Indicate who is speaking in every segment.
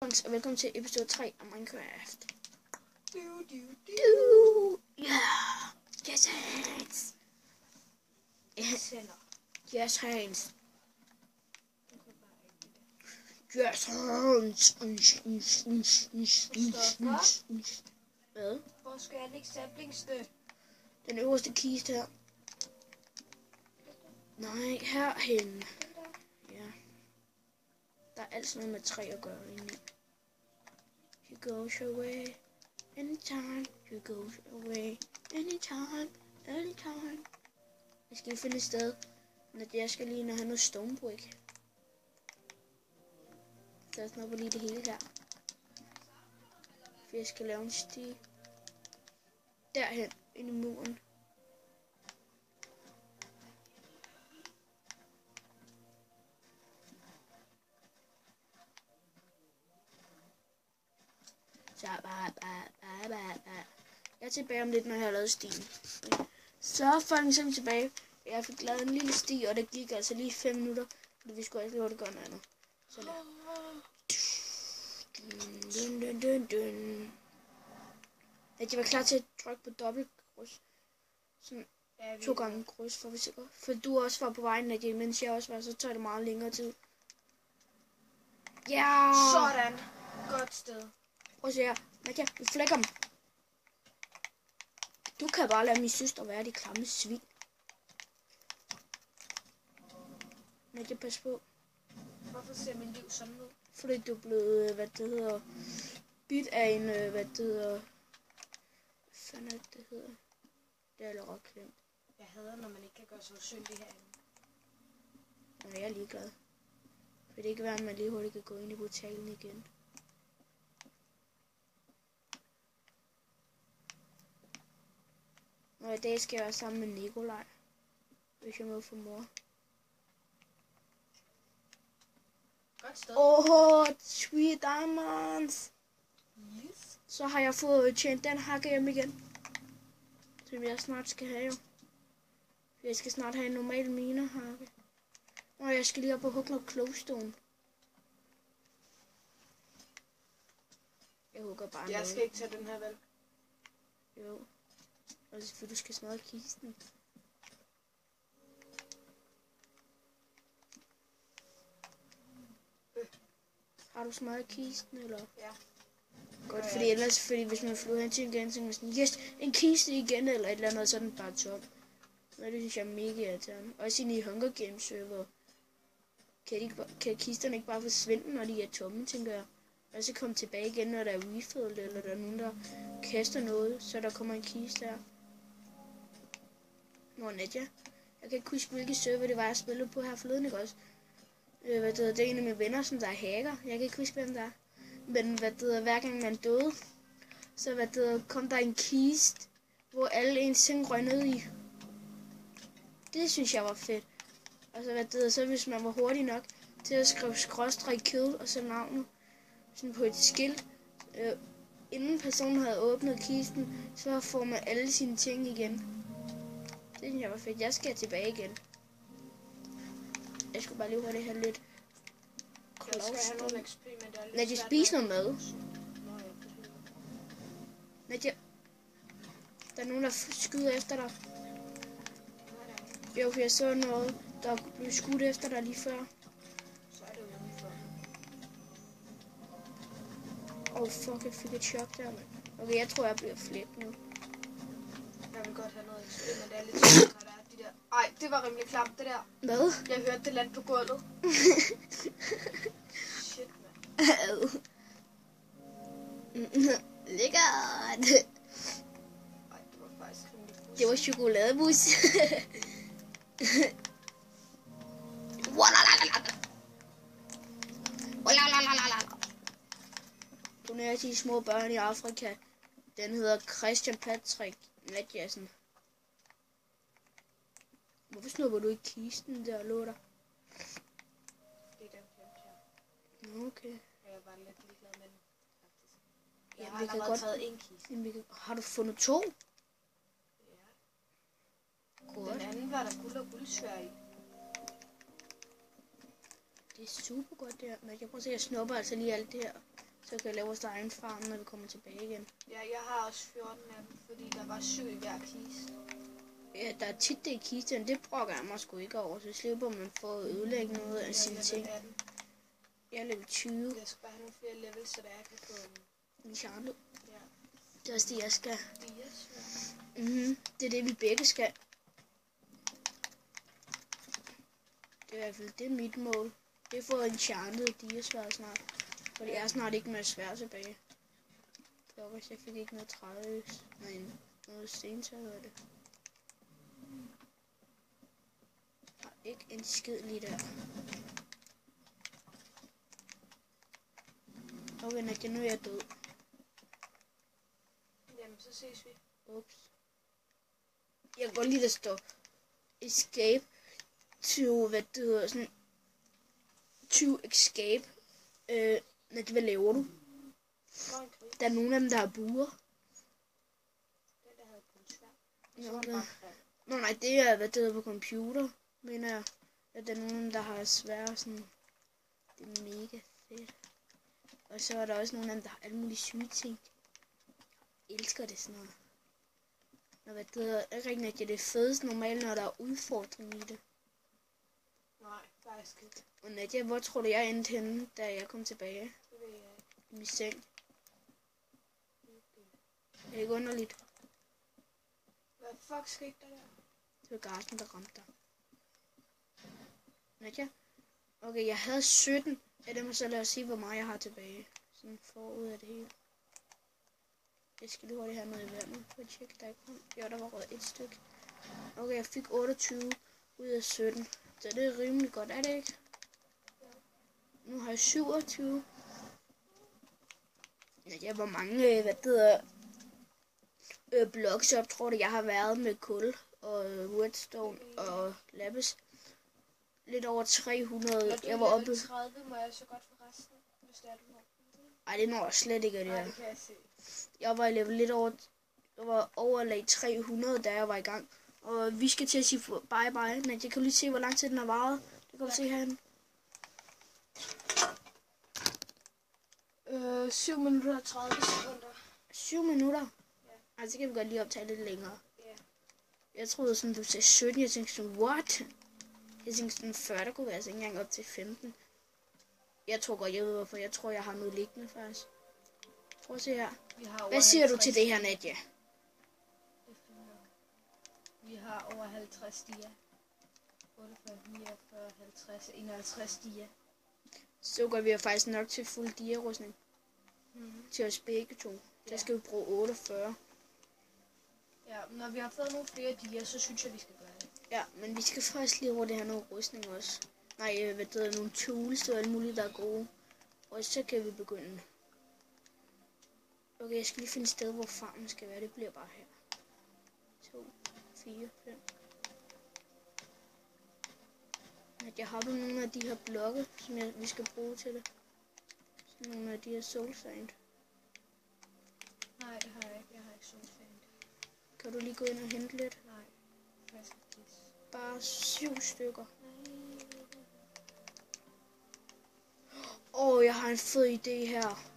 Speaker 1: Og velkommen til episode 3 af Minecraft. Yeah! Yes, hands! Yes, hands! Yes, hands! Hvad?
Speaker 2: Hvor skal jeg lægge sablingsstø?
Speaker 1: Den øverste kiste her. Nej, herhen. Ja. Der er alt sådan noget med træ at gøre inde i. You goes away anytime. You goes away anytime. Anytime. Jeg skal lige finde et sted. Men jeg skal lige have noget stone brick. Der snupper lige det hele her. For jeg skal lave en sti. Derhen, ind i muren. Så jeg er tilbage om lidt, når jeg har lavet stien. Så folkens tilbage. Jeg fik lavet en lille sti, og det gik altså lige 5 minutter. Fordi vi skulle også lave det godt andet. Så der. Jeg var klar til at trykke på dobbelt kryds. Sådan 2 gange kryds, for vi sikre. For du også var på vejen, Nadia, mens jeg også var, så tager det meget længere tid. Ja!
Speaker 2: Sådan. Godt sted.
Speaker 1: Prøv at se her. Nadia, vi flækker dem. Du kan bare lade min søster være de klamme svin. Nadia, pas på.
Speaker 2: Hvorfor ser mit liv sådan ud?
Speaker 1: Fordi du er blevet, bidt af en, hvad fanden er det hedder? Det er allerede klemt.
Speaker 2: Jeg hader, når man ikke kan gøre sig usynlig herinde.
Speaker 1: Og jeg er ligeglad. For det ikke være, at man lige hurtigt kan gå ind i portalen igen. Og i dag skal jeg være sammen med Nikolaj. Hvis jeg må få mor.
Speaker 2: Godt sted.
Speaker 1: Sweet diamonds.
Speaker 2: Yes.
Speaker 1: Så har jeg fået tjent den hakke hjem igen. Som jeg snart skal have jo. Jeg skal snart have en normal minehakke. Og jeg skal lige op og hugge noget glowstone. Jeg hugger bare
Speaker 2: Jeg skal ikke tage den her vel.
Speaker 1: Jo. Og det er fordi du skal smadre kisten. Har du smadret kisten, eller?
Speaker 2: Ja.
Speaker 1: Godt, fordi ellers, hvis man flyver hen til igen, så er man sådan, yes, en kiste igen, eller et eller andet, så er den bare tom. Men det synes jeg er mega irriterende. Også inde i Hunger Games server. Kan kisterne ikke bare forsvinde, når de er tomme, tænker jeg. Og så komme tilbage igen, når der er refilled, eller der er nogen, der kaster noget, så der kommer en kiste her. Nå, Nadia. Jeg kan ikke huske, hvilke server det var, jeg spillede på her forleden, ikke også? Det er en af mine venner, som der er hacker. Jeg kan ikke huske, hvem der er. Men hver gang man døde, så kom der en kiste, hvor alle ens ting røg ned i. Det synes jeg var fedt. Og så hvis man var hurtig nok til at skrive /kill og så navnet sådan på et skilt, inden personen havde åbnet kisten, så får man alle sine ting igen. Det synes jeg var fedt. Jeg skal tilbage igen. Jeg skulle bare lige hurtigt have lidt.
Speaker 2: Jeg skal have nogle XP, men det er lidt
Speaker 1: Nadia,
Speaker 2: svært,
Speaker 1: spis noget mad. Nadia, der er nogen, der skyder efter dig. Jo, for jeg så noget, der blev skudt efter dig lige før.
Speaker 2: Så er det jo udenfor.
Speaker 1: Fuck, jeg fik et chok der, mand. Okay, jeg tror, jeg bliver flæbt nu.
Speaker 2: Jeg vil godt have noget XP, men det er lidt svært, når der er de der. Ej, det var rimelig klamt, det der.
Speaker 1: Hvad?
Speaker 2: Jeg hørte det land på gulvet. Shit, mand.
Speaker 1: Lækkert.
Speaker 2: Ej, det var faktisk rimelig bus.
Speaker 1: Det var chokoladebus. Du nærer de små børn i Afrika. Den hedder Christian Patrick Natjassen. Hvorfor snupper du ikke kisten der, lå der?
Speaker 2: Det er den glemt her.
Speaker 1: Nå, okay.
Speaker 2: Jeg var lidt ligeglad med den, faktisk. Jeg
Speaker 1: Ja,
Speaker 2: har
Speaker 1: vi kan
Speaker 2: allerede
Speaker 1: godt
Speaker 2: taget en kiste.
Speaker 1: Har du fundet 2?
Speaker 2: Ja.
Speaker 1: Godt.
Speaker 2: Den anden var der guld og guldsvær i.
Speaker 1: Det er super godt der. Men jeg prøver at se, jeg snupper altså lige alt det her Så kan jeg lave vores egen farm, når vi kommer tilbage igen.
Speaker 2: Ja, jeg har også 14 af dem, fordi der var 7 i hver kiste.
Speaker 1: Ja, der er tit det i kisten. Det brokker jeg mig sgu ikke over. Så slipper man for at ødelægge noget af sine ting. Jeg er level 20.
Speaker 2: Jeg skal bare have nogle flere levels, så der jeg kan få
Speaker 1: en charlotte.
Speaker 2: Ja.
Speaker 1: Det er også det, jeg skal.
Speaker 2: Yes,
Speaker 1: Det er det, vi begge skal. Det er i hvert fald det er mit mål. Det er for en charlotte diasvær snart. For det er snart ikke mere svær tilbage. Klokkers, jeg fik ikke noget træøs. Men noget stentøj af det. Der er ikke en skid lige der. Okay, Nadia, nu er jeg død.
Speaker 2: Jamen, så ses vi.
Speaker 1: Ups. Jeg kan godt lide, der står escape to, hvad det hedder, sådan, to escape. Nadia, hvad laver du? Der er nogle af dem, der har buer.
Speaker 2: Den, der havde kun svær.
Speaker 1: Nå, nej, det er, hvad det hedder på computer, mener jeg. At der er nogle af dem, der har svære, sådan, det er mega fedt. Og så er der også nogle af dem, der har alle mulige syge ting. Jeg elsker det sådan noget. Når hvad det hedder, ikke rigtig, at det er fedest normalt, når der er udfordring i det.
Speaker 2: Nej, faktisk ikke.
Speaker 1: Og Nadia, hvor tror du, jeg endte henne, da jeg kom tilbage?
Speaker 2: Det ved jeg ikke.
Speaker 1: I min seng. Det er ikke underligt.
Speaker 2: Hvad fuck skete der der?
Speaker 1: Det var Garten, der ramte dig. Nadia? Okay, jeg havde 17 af dem, så lad os se, hvor meget jeg har tilbage. Sådan forud af det hele. Jeg skal lige hurtigt have noget i vandet for at tjekke, der ikke kom. Jo, der var røget et stykke. Okay, jeg fik 28 ud af 17. Så det er rimelig godt, er det ikke? Nu har jeg 27. Ja, hvor mange, hvad det hedder, blocks op, tror du, jeg har været med kul og woodstone og lapis. Lidt over 300.
Speaker 2: Når du
Speaker 1: jeg var
Speaker 2: er
Speaker 1: oppe.
Speaker 2: level 30, må jeg så godt for resten, hvis det er, du når.
Speaker 1: Ej, det når jeg slet ikke, det
Speaker 2: Nej,
Speaker 1: her.
Speaker 2: det kan jeg se.
Speaker 1: Jeg var i level lidt over. Jeg var overlag 300, da jeg var i gang. Og vi skal til at sige bye bye. Men jeg kan lige se, hvor lang tid den har varet. Det kan du se herinde.
Speaker 2: 7 minutter og 30 sekunder.
Speaker 1: 7 minutter?
Speaker 2: Ja.
Speaker 1: Ej, så kan vi godt lige optage lidt længere.
Speaker 2: Ja.
Speaker 1: Jeg troede sådan, du sagde 17. Jeg tænkte sådan, what? Jeg tænkte sådan 40, der kunne være altså ikke engang op til 15. Jeg tror godt, jeg ved hvorfor. Jeg tror, jeg har noget liggende faktisk. Prøv at se her. Hvad siger du til det her, Nadia?
Speaker 2: Det er fint nok. Vi har over 50 dia. 48, 49, 50, 51 dia.
Speaker 1: Så går vi jo faktisk nok til fuld dia-rustning. Til os begge to. Der skal vi bruge 48.
Speaker 2: Ja, når vi har fået nogle flere dia, så synes jeg, vi skal gøre det.
Speaker 1: Ja, men vi skal faktisk lige hurtigt have noget rustning også. Nej, hvad det er, nogle tools og alt muligt, der er gode. Og så kan vi begynde. Okay, jeg skal lige finde et sted, hvor farmen skal være. Det bliver bare her. 2, 4, 5. Jeg har nogle af de her blokke, som vi skal bruge til det. Sådan nogle af de her soul sand.
Speaker 2: Nej, det har jeg ikke. Jeg har ikke soul sand.
Speaker 1: Kan du lige gå ind og hente lidt?
Speaker 2: Nej, faktisk ikke.
Speaker 1: Bare 7 stykker. Jeg har en fed idé her.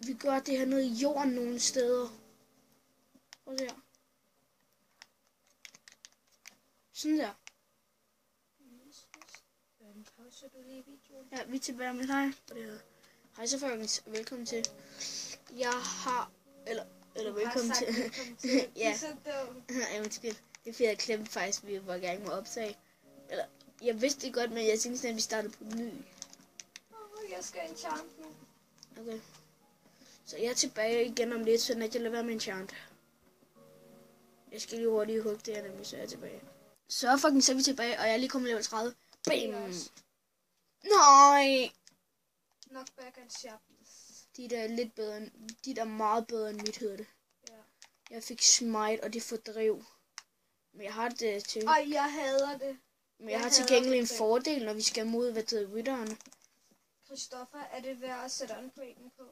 Speaker 1: Vi gør det her nede i jorden nogle steder. Prøv at se her. Sådan der.
Speaker 2: Pauser du lige videoen?
Speaker 1: Ja, vi er tilbage med dig på det her. Hej så folkens, velkommen til. Jeg har, eller velkommen til. Ja.
Speaker 2: Det er så dumt.
Speaker 1: Ja, undskyld. Det er fordi, jeg glemte faktisk, at vi var i gang med at optage. Eller, jeg vidste det godt, men jeg tænkte at vi startede på ny.
Speaker 2: Jeg skal enchant nu.
Speaker 1: Okay. Så jeg er tilbage igen om lidt, så jeg lader være med enchant. Jeg skal lige hurtigt hugge det her, nemlig, så jeg er tilbage. Så fucking så er vi tilbage, og jeg er lige kommet level 30. Bam! Nej!
Speaker 2: Knockback and sharpness.
Speaker 1: De der er lidt bedre end, de der er meget bedre end mit, hedder det.
Speaker 2: Ja.
Speaker 1: Jeg fik smite, og det fordrev. Men jeg har det til.
Speaker 2: Ej, jeg hader det.
Speaker 1: Men jeg har til gengæld en fordel, når vi skal mod, hvad det hedder, rytteren.
Speaker 2: Christoffer, er det værd at sætte unbreaken på?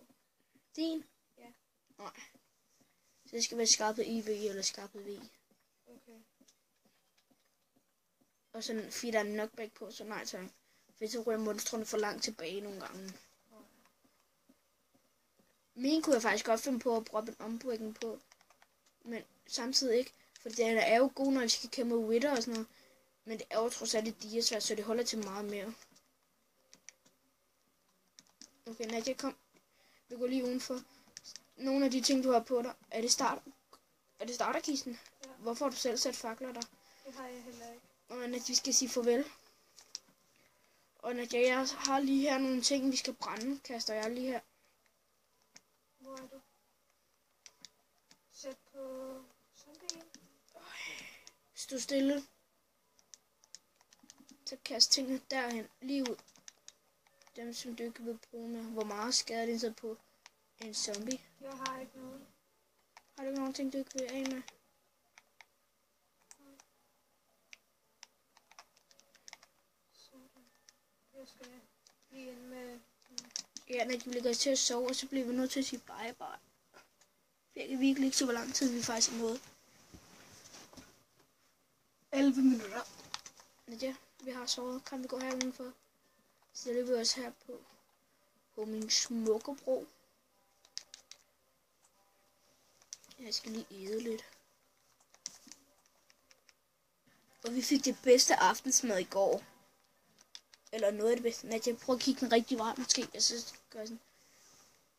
Speaker 1: Din?
Speaker 2: Ja.
Speaker 1: Nej. Så det skal være skarpet IV eller skarpet V.
Speaker 2: Okay.
Speaker 1: Og sådan, fordi der er en knockback på, så nej tak. For så ryger monstrene for langt tilbage nogle gange. Min kunne jeg faktisk godt finde på at proppe en ombrækken på. Men samtidig ikke. For den er jo god, når vi skal kæmpe Wither og sådan noget. Men det er jo trods alt et diasværd, så det holder til meget mere. Okay, Nadia, kom. Vi går lige udenfor. Nogle af de ting, du har på dig. Er det starterkisten?
Speaker 2: Ja.
Speaker 1: Hvorfor har du selv sat fakler der?
Speaker 2: Det har jeg heller ikke.
Speaker 1: Og Nadia, vi skal sige farvel. Og Nadia, jeg har lige her nogle ting, vi skal brænde. Kaster jeg lige her.
Speaker 2: Hvor er du? Sæt på zombien.
Speaker 1: Stå stille. Så kast tingene derhen. Lige ud. Dem, som du ikke vil bruge med. Hvor meget skade det så på en zombie?
Speaker 2: Jeg har ikke noget.
Speaker 1: Har du ikke nogen ting, du ikke vil af med?
Speaker 2: Sådan. Jeg skal lige ind med...
Speaker 1: Ja, når de ligger til at sove, så bliver vi nødt til at sige bye bye. Jeg kan virkelig ikke se, hvor lang tid vi faktisk er nået. 11 minutter. Nadia, vi har sovet. Kan vi gå her udenfor? Så stiller vi os her på min smukke bro. Jeg skal lige æde lidt. Og vi fik det bedste aftensmad i går. Eller noget af det bedste. Nadia, prøv at kigge den rigtig vej måske. Jeg synes, det gør sådan.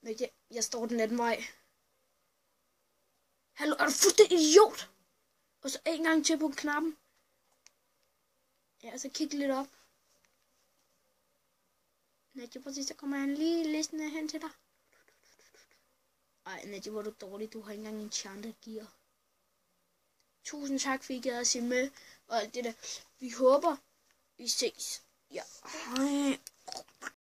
Speaker 1: Nadia, jeg står den anden vej. Hallo, er du fuldstændig idiot? Og så en gang til på knappen. Ja, så kig lidt op. Nadia, præcis, så kommer han lige listen hen til dig. Ej, Nadia, hvor er du dårlig. Du har ikke engang en enchanted gear. Tusind tak, fordi I gad at se med. Og alt det der. Vi håber, vi ses. Ja. Hej.